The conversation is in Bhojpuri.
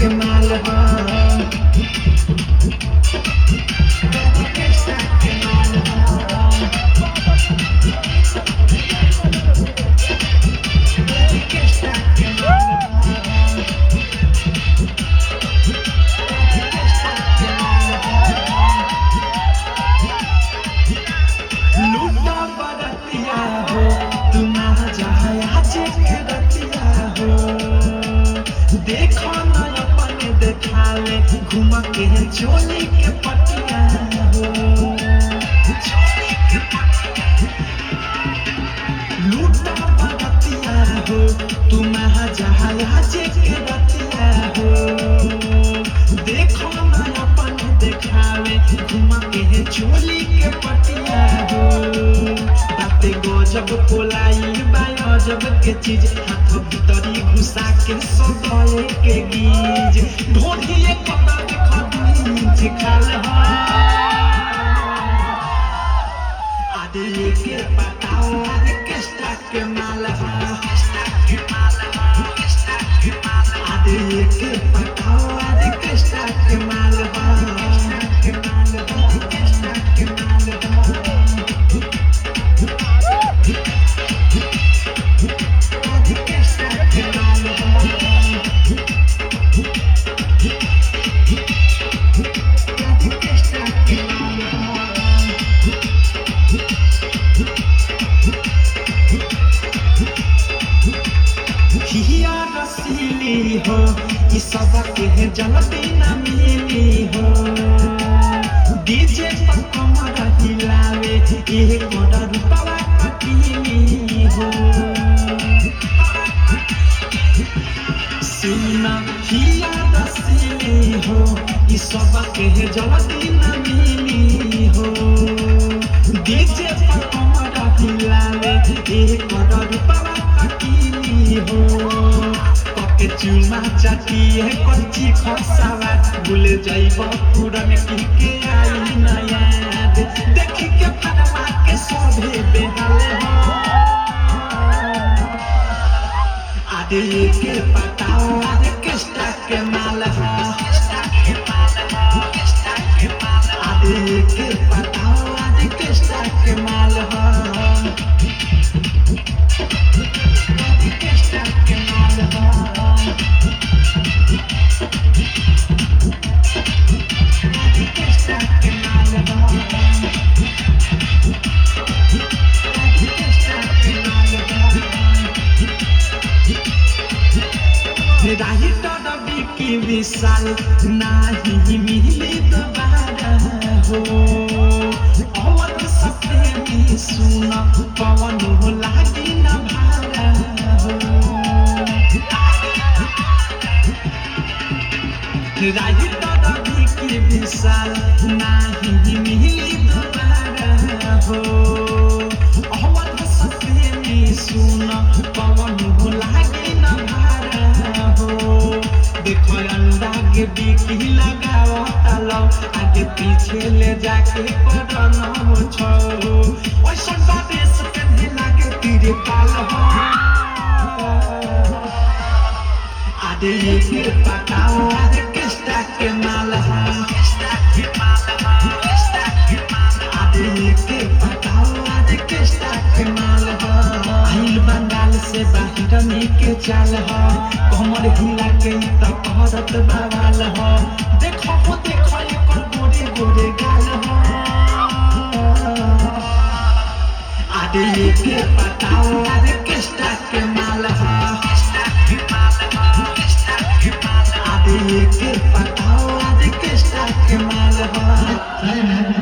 के माल हो लूटा बरतिया हो तुम जहाँ रतिया हो देखो न अपने देखा ले घूम के चोली के पटिया हो लूटा बरतिया हो तुम जहाँ रतिया हो देखो न अपने देखा ले घूम के चोली के पटिया हो बाते गजब कोलाई बाजब के चीज हाथ भीतरी घुसा के सगले के गीज ढोढ़िए कपड़ा देखी खाल आदि के पटाओ आदि केस्टा के माल आदि के पटाओ आदि केस्टा के माल रसीली हो इस सब के जलती न मिली हो डीजे पर कमर हिलावे ये कोड रूपवा कटीली हो सुना हिया रसीली हो इस सब के जलती न मिली हो डीजे पर कमर हिलावे ये कोड रूपवा कटीली हो के चुमा चाटिए कच्ची खसावा भूल जाइब पुरन की के आई न याद देखी के फरमा के सभे बेहाल हो आदि के पटाओ आदि केस्टा के माल हो आदि के पटाओ आदि केस्टा के माल हो की विशाल नाही मिली दोबारा हो अवध सप्रेमी सुन पवन हो लागी न भारा हो राही दादी की विशाल नाही मिली दोबारा हो अवध सप्रेमी सुन पवन हो लागी न भारा हो देखो अंदागे बिकी लगाओ तालो आगे पीछे ले जाके करना छो ओइ संबा देश के भी लागे तीरे पाल हो आदि के पटाओ आदि केस्टा के माल हो आदि के पटाओ आदि केस्टा के माल हो आइल बंगाल से बाहर के चाल हो कमर हिला के त करत बवाल हो देखो एकर गोरे गोरे गाल हो आदि के पटाओ आदि केस्टा के माल हो आदि के पटाओ आदि केस्टा के माल हो